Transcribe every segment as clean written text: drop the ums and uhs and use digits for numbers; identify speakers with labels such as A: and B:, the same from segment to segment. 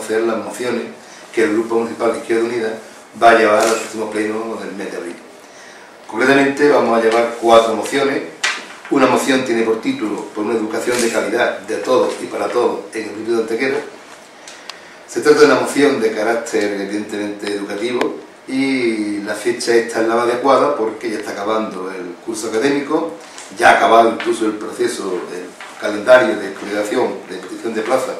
A: conocer las mociones que el Grupo Municipal de Izquierda Unida va a llevar al próximo pleno del mes de abril. Concretamente vamos a llevar 4 mociones. Una moción tiene por título "Por una educación de calidad de todos y para todos en el municipio de Antequera". Se trata de una moción de carácter evidentemente educativo y la fecha esta es la más adecuada porque ya está acabando el curso académico, ya ha acabado incluso el proceso del calendario de escolarización, de petición de plaza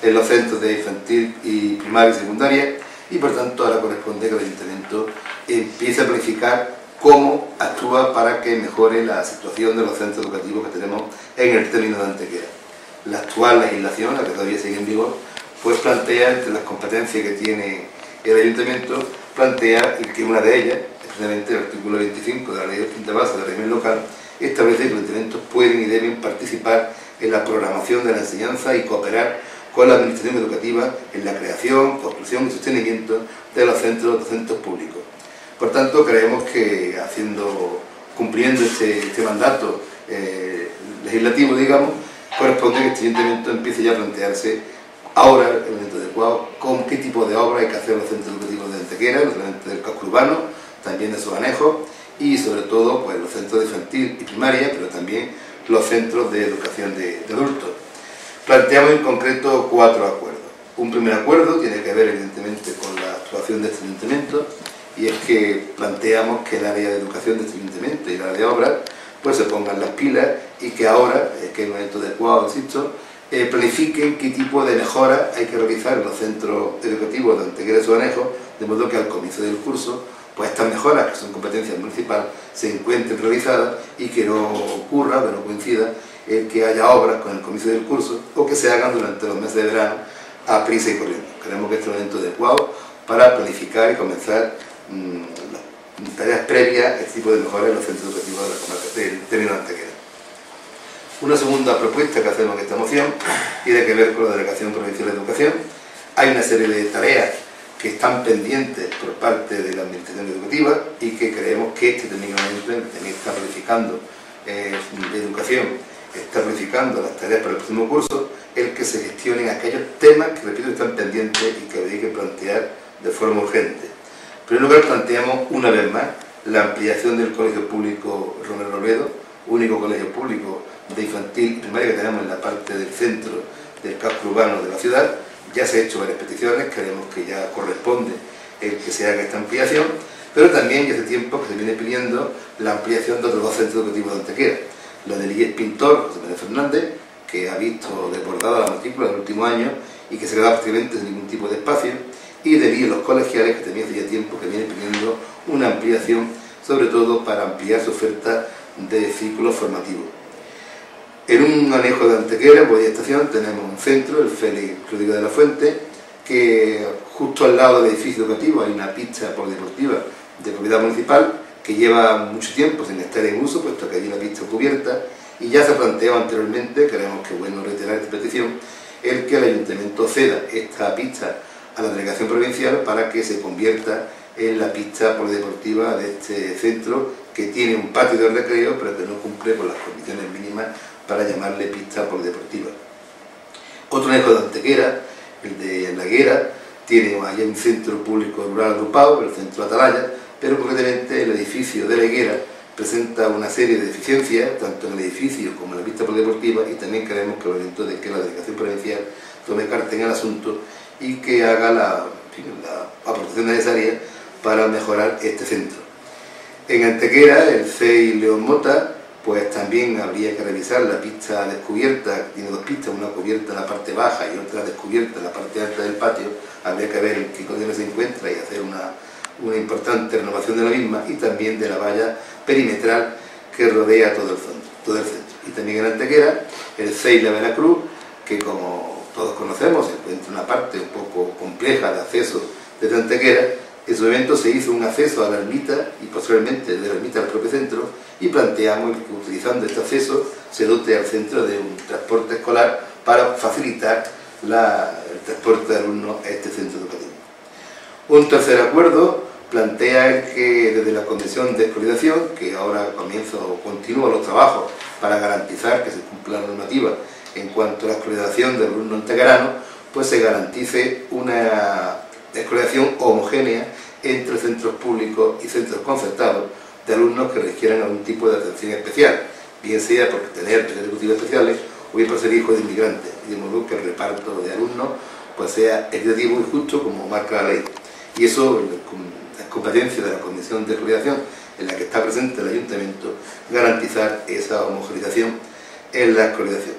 A: en los centros de infantil y primaria y secundaria, y por tanto ahora corresponde que el Ayuntamiento empiece a planificar cómo actúa para que mejore la situación de los centros educativos que tenemos en el término de Antequera. La actual legislación, la que todavía sigue en vigor, pues plantea, entre las competencias que tiene el Ayuntamiento, plantea que una de ellas, precisamente el artículo 25 de la Ley de Quinta Base del régimen local, establece que los ayuntamientos pueden y deben participar en la programación de la enseñanza y cooperar con la administración educativa en la creación, construcción y sostenimiento de los centros docentes públicos. Por tanto, creemos que cumpliendo este mandato legislativo, digamos, corresponde que este ayuntamiento empiece ya a plantearse ahora, el momento adecuado, con qué tipo de obras hay que hacer en los centros educativos de Antequera, no solamente del casco urbano, también de sus anejos y sobre todo pues, los centros de infantil y primaria, pero también los centros de educación de adultos. Planteamos en concreto 4 acuerdos. Un primer acuerdo tiene que ver evidentemente con la actuación de este ayuntamiento, y es que planteamos que el área de educación de este ayuntamiento y el área de obras pues se pongan las pilas y que ahora, que es el momento adecuado, insisto, planifiquen qué tipo de mejoras hay que realizar en los centros educativos de Antequera y sus anejos, de modo que al comienzo del curso pues estas mejoras, que son competencias municipales, se encuentren realizadas y que no ocurra, que no coincida el que haya obras con el comienzo del curso o que se hagan durante los meses de verano a prisa y corriendo. Creemos que este es el momento adecuado para planificar y comenzar las tareas previas a este tipo de mejoras en los centros educativos de la comarca del término de Antequera. Una segunda propuesta que hacemos en esta moción tiene que ver con la Delegación Provincial de Educación. Hay una serie de tareas que están pendientes por parte de la Administración Educativa y que creemos que este también está planificando educación, está planificando las tareas para el próximo curso, el que se gestionen aquellos temas que, repito, están pendientes y que habría que plantear de forma urgente. En primer lugar, planteamos una vez más la ampliación del Colegio Público Romero Robledo, único colegio público de infantil y primaria que tenemos en la parte del centro del casco urbano de la ciudad. Ya se han hecho varias peticiones, creemos que ya corresponde el que se haga esta ampliación, pero también ya hace tiempo que se viene pidiendo la ampliación de otros 2 centros educativos de Antequera. Lo del IES Pintor, José María Fernández, que ha visto desbordada la matrícula en el último año y que se queda prácticamente sin ningún tipo de espacio, y del IES Los Colegiales, que también hace ya tiempo que viene pidiendo una ampliación, sobre todo para ampliar su oferta de ciclos formativos. En un anejo de Antequera, Boya Estación, tenemos un centro, el Félix Rodríguez de la Fuente, que justo al lado del edificio educativo hay una pista polideportiva de propiedad municipal que lleva mucho tiempo sin estar en uso, puesto que hay una pista cubierta, y ya se planteó anteriormente, creemos que es bueno reiterar esta petición, el que el Ayuntamiento ceda esta pista a la Delegación Provincial para que se convierta en la pista polideportiva de este centro, que tiene un patio de recreo, pero que no cumple con las condiciones mínimas para llamarle pista polideportiva. Otro anejo de Antequera, el de La Higuera, tiene allá un centro público rural agrupado, el centro Atalaya, pero concretamente el edificio de La Higuera presenta una serie de deficiencias, tanto en el edificio como en la pista polideportiva, y también creemos que es el momento de que la Delegación Provincial tome carta en el asunto y que haga la aportación necesaria para mejorar este centro. En Antequera, el CEI León Mota, pues también habría que revisar la pista descubierta, que tiene 2 pistas, una cubierta en la parte baja y otra descubierta en la parte alta del patio. Habría que ver en qué condiciones se encuentra y hacer una importante renovación de la misma, y también de la valla perimetral que rodea todo el centro. Y también en Antequera, el CEI La Veracruz, que como todos conocemos se encuentra en una parte un poco compleja de acceso desde Antequera. En su momento se hizo un acceso a la ermita y posteriormente de la ermita al propio centro, y planteamos que utilizando este acceso se dote al centro de un transporte escolar para facilitar el transporte de alumnos a este centro educativo. Un tercer acuerdo plantea el que desde la Comisión de Escolarización, que ahora continúa los trabajos para garantizar que se cumpla la normativa en cuanto a la escolarización del alumno antequerano, pues se garantice una escolarización homogénea entre centros públicos y centros concertados de alumnos que requieran algún tipo de atención especial, bien sea por tener periodos educativos especiales o bien por ser hijos de inmigrantes, y de modo que el reparto de alumnos pues sea equitativo y justo como marca la ley. Y eso es competencia de la Comisión de Escolarización, en la que está presente el Ayuntamiento, garantizar esa homogenización en la escolarización.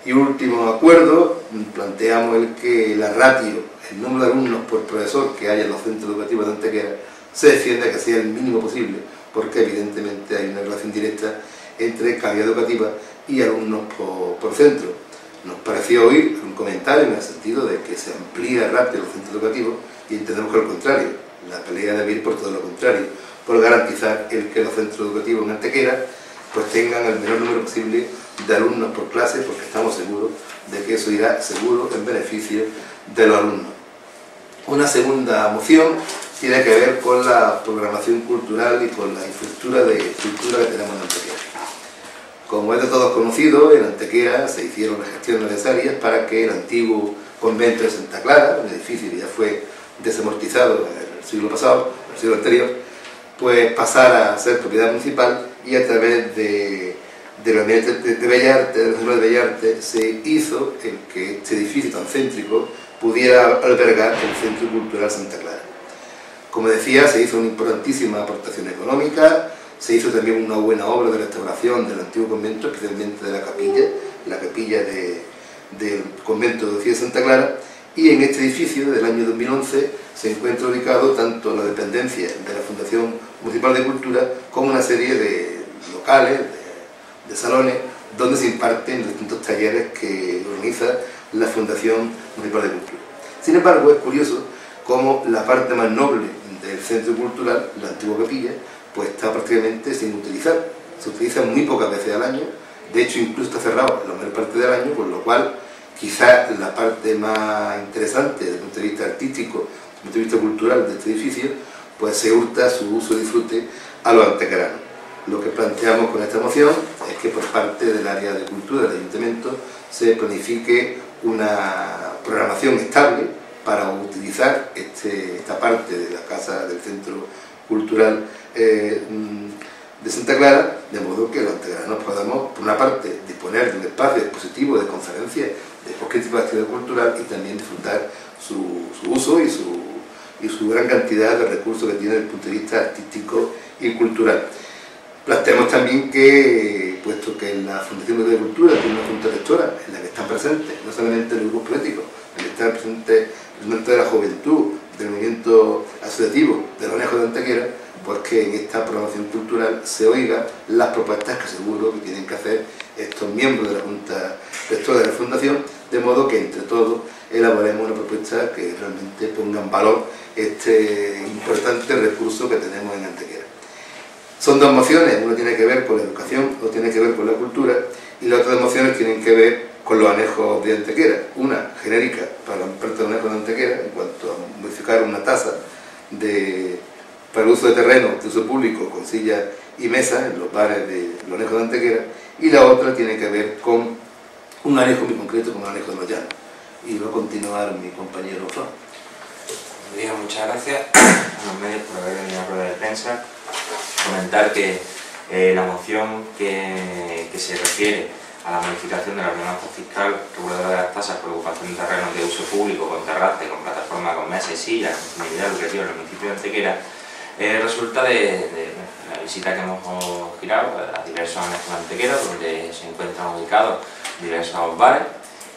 A: Y último acuerdo, planteamos el que la ratio, el número de alumnos por profesor que haya en los centros educativos de Antequera, se defienda que sea el mínimo posible, porque evidentemente hay una relación directa entre calidad educativa y alumnos por centro. Nos pareció oír un comentario en el sentido de que se amplía el ratio de los centros educativos y entendemos que al contrario, la pelea debe ir por todo lo contrario, por garantizar el que los centros educativos en Antequera pues tengan el menor número posible de alumnos por clase, porque estamos seguros de que eso irá seguro en beneficio de los alumnos. Una segunda moción tiene que ver con la programación cultural y con la infraestructura de cultura que tenemos en Antequera. Como es de todos conocido, en Antequera se hicieron las gestiones necesarias para que el antiguo convento de Santa Clara, un edificio que ya fue desamortizado en el siglo pasado, en el siglo anterior, pues pasara a ser propiedad municipal, y a través de la Universidad de Bellas Artes, se hizo el que este edificio tan céntrico pudiera albergar el Centro Cultural Santa Clara. Como decía, se hizo una importantísima aportación económica, se hizo también una buena obra de restauración del antiguo convento, especialmente de la capilla del convento de Santa Clara, y en este edificio del año 2011 se encuentra ubicado tanto la dependencia de la Fundación Municipal de Cultura como una serie de locales, de salones, donde se imparten distintos talleres que organiza la Fundación Municipal de Cultura. Sin embargo, es curioso cómo la parte más noble del centro cultural, la antigua capilla, pues está prácticamente sin utilizar. Se utiliza muy pocas veces al año, de hecho incluso está cerrado la mayor parte del año, por lo cual quizás la parte más interesante desde el punto de vista artístico, desde el punto de vista cultural de este edificio, pues se hurta su uso y disfrute a los antequeranos. Lo que planteamos con esta moción es que por parte del área de cultura del Ayuntamiento se planifique una programación estable para utilizar esta parte de la casa del Centro Cultural de Santa Clara, de modo que los antequeranos podamos, por una parte, disponer de un espacio expositivo, de conferencias, de cualquier tipo de actividad cultural, y también disfrutar su uso y su gran cantidad de recursos que tiene desde el punto de vista artístico y cultural. Planteamos también que, puesto que la Fundación de Cultura tiene una junta rectora en la que están presentes no solamente los grupos políticos, en la que está presente el representante de la juventud, del movimiento asociativo de los Anejos de Antequera, pues que en esta programación cultural se oigan las propuestas que seguro que tienen que hacer estos miembros de la junta rectora de la Fundación, de modo que entre todos elaboremos una propuesta que realmente ponga en valor este importante recurso que tenemos en Antequera. Son dos mociones, una tiene que ver con la educación, otra tiene que ver con la cultura, y las otras mociones tienen que ver con los anejos de Antequera. Una genérica para la parte de los anejos de Antequera, en cuanto a modificar una tasa para el uso de terreno de uso público con sillas y mesas en los bares de los anejos de Antequera, y la otra tiene que ver con un anejo muy concreto, como el anejo de los Llanos. Y va a continuar mi compañero Fran.
B: Bien, muchas gracias a los medios por haber venido a la rueda de prensa. Comentar que la moción que se refiere a la modificación de la ordenanza fiscal reguladora de las tasas por ocupación de terrenos de uso público con terraza y con plataforma con mesas y sillas con finalidad lucrativa en el municipio de Antequera resulta de la visita que hemos girado a diversos anexos de Antequera, donde se encuentran ubicados diversos bares,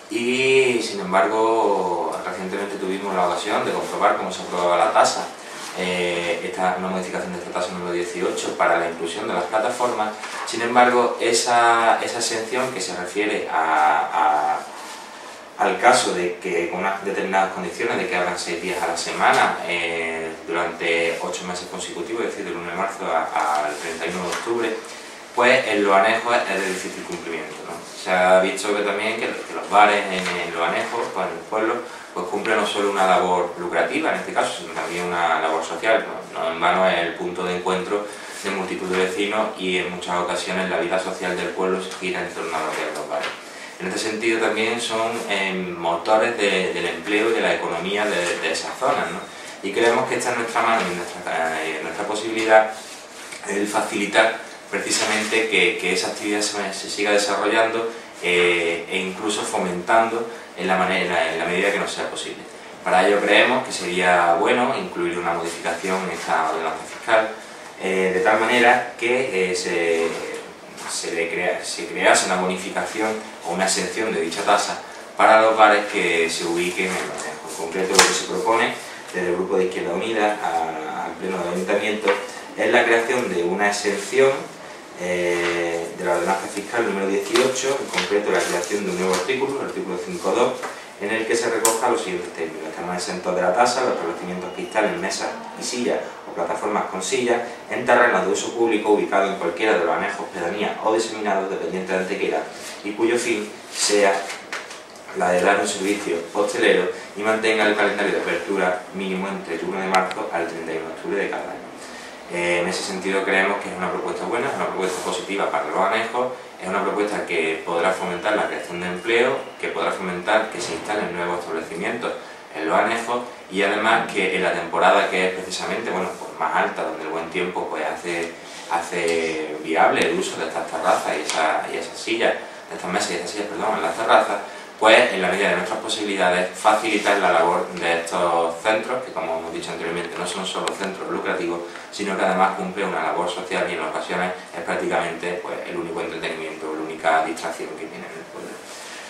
B: y sin embargo recientemente tuvimos la ocasión de comprobar cómo se aprobaba la tasa. Una modificación de esta tasa número 18 para la inclusión de las plataformas. Sin embargo, esa exención que se refiere al caso de que con unas determinadas condiciones de que hagan 6 días a la semana durante 8 meses consecutivos, es decir, del 1 de marzo al 31 de octubre, pues en los anejos es de difícil cumplimiento, ¿no? Se ha visto que también que los bares en los anejos, pues en el pueblo, pues cumple no solo una labor lucrativa en este caso, sino también una labor social. No en vano es el punto de encuentro de multitud de vecinos, y en muchas ocasiones la vida social del pueblo se gira en torno a lo que es los bares. En este sentido también son motores del empleo y de la economía de esas zonas, ¿no? Y creemos que está en nuestra mano y en nuestra posibilidad el facilitar precisamente que esa actividad se siga desarrollando e incluso fomentando en la medida que nos sea posible. Para ello creemos que sería bueno incluir una modificación en esta ordenanza fiscal de tal manera que se crease una bonificación o una exención de dicha tasa para los bares que se ubiquen en los anejos. En concreto, lo que se propone desde el Grupo de Izquierda Unida al Pleno del Ayuntamiento es la creación de una exención de la ordenanza fiscal número 18, en concreto la creación de un nuevo artículo, el artículo 5.2, en el que se recoja los siguientes términos: estarán exentos de la tasa los establecimientos que instalen mesas y sillas o plataformas con sillas en terrenos de uso público ubicados en cualquiera de los anejos, pedanías o diseminados dependientes de Antequera y cuyo fin sea la de dar un servicio hostelero y mantenga el calendario de apertura mínimo entre el 1 de marzo al 31 de octubre de cada año. En ese sentido creemos que es una propuesta buena, es una propuesta positiva para los anejos, es una propuesta que podrá fomentar la creación de empleo, que podrá fomentar que se instalen nuevos establecimientos en los anejos y además que en la temporada que es precisamente pues más alta, donde el buen tiempo pues hace viable el uso de estas terrazas y esas sillas, de estas mesas y esas sillas, perdón, en las terrazas, pues en la medida de nuestras posibilidades facilitar la labor de estos centros, que como hemos dicho anteriormente no son solo centros lucrativos, sino que además cumplen una labor social y en ocasiones es prácticamente pues, el único entretenimiento, la única distracción que tienen en el pueblo.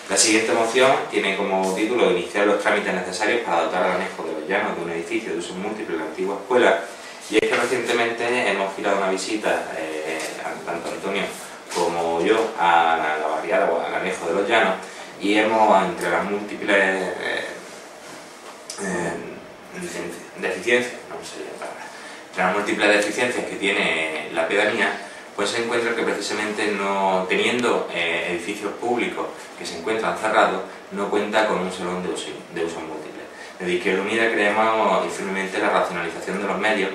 B: La siguiente moción tiene como título iniciar los trámites necesarios para dotar al anejo de Los Llanos de un edificio de uso múltiple en la antigua escuela, y es que recientemente hemos girado una visita, tanto Antonio como yo, a la barriada o al anejo de Los Llanos, y hemos, entre las múltiples deficiencias, entre las múltiples deficiencias que tiene la pedanía, pues se encuentra que precisamente no teniendo edificios públicos que se encuentran cerrados, no cuenta con un salón de uso múltiple. Desde Izquierda Unida creemos firmemente la racionalización de los medios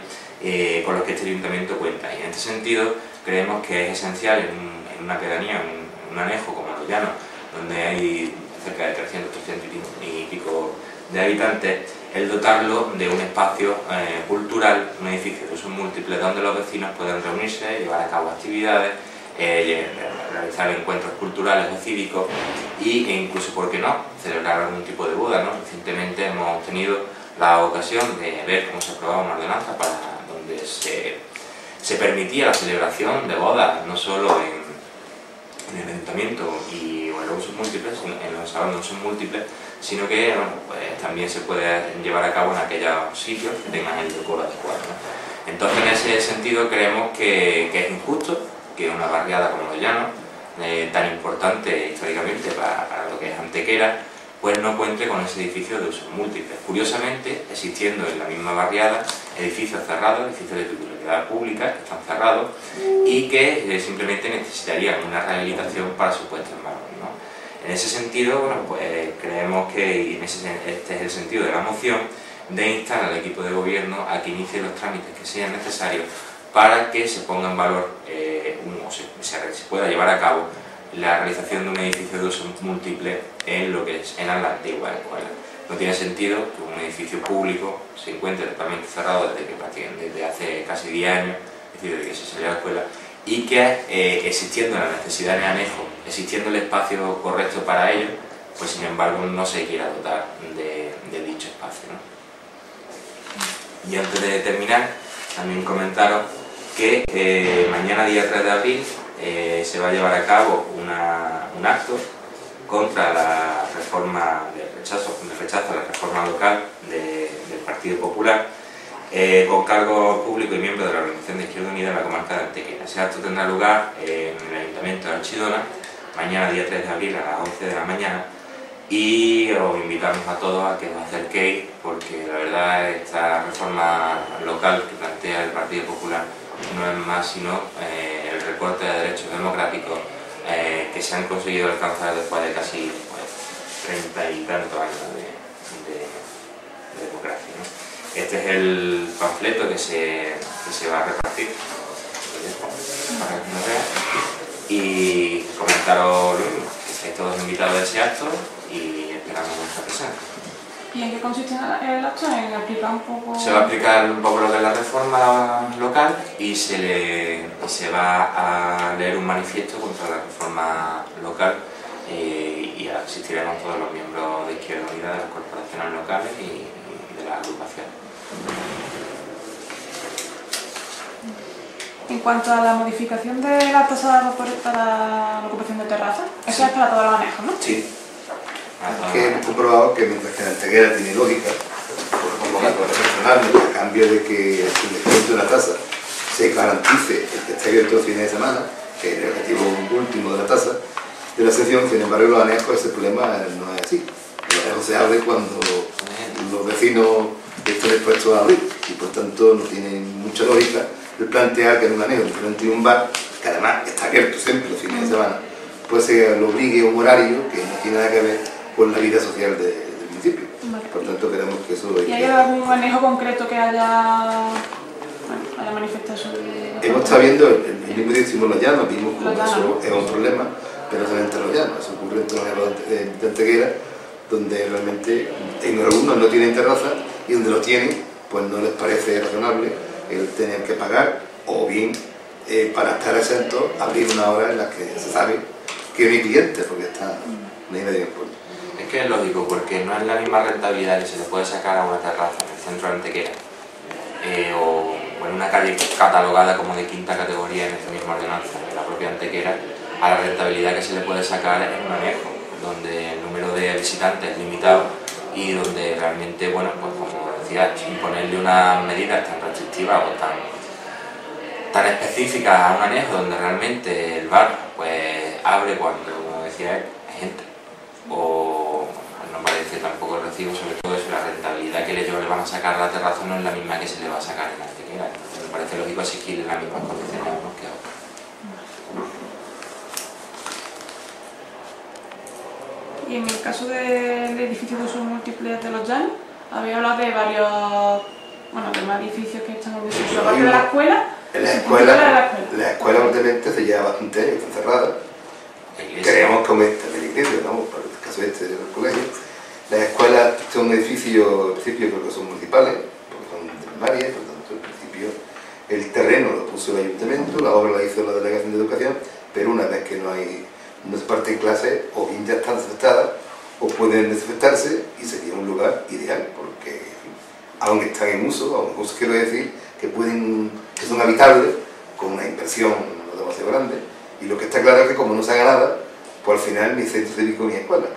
B: con los que este ayuntamiento cuenta, y en este sentido creemos que es esencial en una pedanía, en un anejo como Los Llanos, donde hay cerca de 300 y pico de habitantes, el dotarlo de un espacio cultural, un edificio de uso múltiple donde los vecinos puedan reunirse, llevar a cabo actividades, realizar encuentros culturales o cívicos e incluso, ¿por qué no?, celebrar algún tipo de boda, ¿no? Recientemente hemos tenido la ocasión de ver cómo se aprobaba una ordenanza donde se permitía la celebración de bodas, no solo en el ayuntamiento o en los usos múltiples, en los salones de usos múltiples, sino que bueno, pues, también se puede llevar a cabo en aquellos sitios que tengan el decoro adecuado, ¿no? Entonces, en ese sentido, creemos que es injusto que una barriada como Los Llanos, tan importante históricamente para lo que es Antequera, pues no cuente con ese edificio de usos múltiples. Curiosamente, existiendo en la misma barriada edificios cerrados, edificios de titularidad pública que están cerrados y que simplemente necesitarían una rehabilitación para su puesta en valor, ¿no? En ese sentido, bueno, pues creemos que este es el sentido de la moción, de instar al equipo de gobierno a que inicie los trámites que sean necesarios para que se ponga en valor se pueda llevar a cabo la realización de un edificio de uso múltiple en lo que era la antigua escuela. No tiene sentido que un edificio público se encuentre totalmente cerrado desde hace casi 10 años, es decir, desde que se salió a la escuela, y que existiendo la necesidad de anejo, existiendo el espacio correcto para ello, pues sin embargo no se quiera dotar de dicho espacio, ¿no? Y antes de terminar, también comentaros que mañana, día 3 de abril, se va a llevar a cabo un acto contra la reforma del rechazo a la reforma local del Partido Popular, con cargo público y miembro de la Organización de Izquierda Unida en la comarca de Antequera. Ese acto tendrá lugar en el Ayuntamiento de Archidona, mañana día 3 de abril a las 11 de la mañana, y os invitamos a todos a que os acerquéis, porque la verdad esta reforma local que plantea el Partido Popular no es más sino el recorte de derechos democráticos que se han conseguido alcanzar después de casi 30 y tantos años de democracia, ¿no? Este es el panfleto que se va a repartir para que nos vean, y comentaros lo mismo, que todos invitados a ese acto y esperamos vuestra presencia.
C: ¿Y en qué consiste el acto? ¿En explicar un poco?
B: Se va a explicar un poco lo que es la reforma local y se va a leer un manifiesto contra la reforma local y asistiremos todos los miembros de Izquierda Unida, de las corporaciones locales y de las agrupaciones.
C: En cuanto a la modificación de la tasa para la ocupación de terrazas, eso es para todos los anejos, ¿no?
A: Sí. Que hemos comprobado que mientras que en Antequera tiene lógica, como datos personal, a cambio de que el descuento de la tasa se garantice el que esté abierto los fines de semana, que es el objetivo último de la tasa, de la sección. Sin embargo, los anejos ese problema no es así. Los anejos se abren cuando los vecinos están dispuestos a abrir y por tanto no tiene mucha lógica el plantear que en un anejo diferente de un bar, que además está abierto siempre los fines de semana, pues se lo obligue a un horario que no tiene nada que ver con la vida social del municipio.
C: Vale.
A: Por tanto, queremos que eso...
C: ¿Y hay algún anejo concreto que haya manifestado sobre...?
A: Hemos estado viendo, el mismo día hicimos Los Llanos, vimos como
C: Los Llanos.
A: eso es un problema, pero no solamente Los Llanos, eso ocurre en todos los de Antequera, donde realmente en algunos no tienen terraza y donde lo tienen, pues no les parece razonable el tener que pagar, o bien para estar exentos, abrir una hora en la que se sabe que no hay clientes, porque está no hay nadie en puerto.
B: Es que es lógico, porque no es la misma rentabilidad que se le puede sacar a una terraza en el centro de Antequera o en una calle catalogada como de quinta categoría en esta misma ordenanza, en la propia Antequera, a la rentabilidad que se le puede sacar en un anejo, donde el número de visitantes es limitado y donde realmente, bueno, pues como decía, imponerle unas medidas tan restrictivas o tan específicas a un anejo donde realmente el bar pues abre cuando, como decía él, hay gente, o no parece tampoco recibo, sobre todo eso, la rentabilidad que ellos le van a sacar a la terraza no es la misma que se le va a sacar en la Antequera. Entonces me parece lógico exigirle las mismas condiciones a unos que a otros.
C: Y en el caso del edificio de usos múltiples de Los Llanos, había hablado de varios, bueno, de más edificios que están en desuso. Aparte de la escuela,
A: la escuela obviamente se lleva bastante años, está cerrada. Creemos que esta de la iglesia, vamos, para el caso este del colegio. Las escuelas son edificios, en principio creo que son municipales, porque son de primaria, por tanto en principio el terreno lo puso el ayuntamiento, la obra la hizo la delegación de educación, pero una vez que no se parte en clase, o bien ya están desafectadas, o pueden desafectarse y sería un lugar ideal, porque aunque están en uso, quiero decir que son habitables con una inversión no demasiado grande, y lo que está claro es que como no se haga nada, pues al final ni centro cívico ni escuela.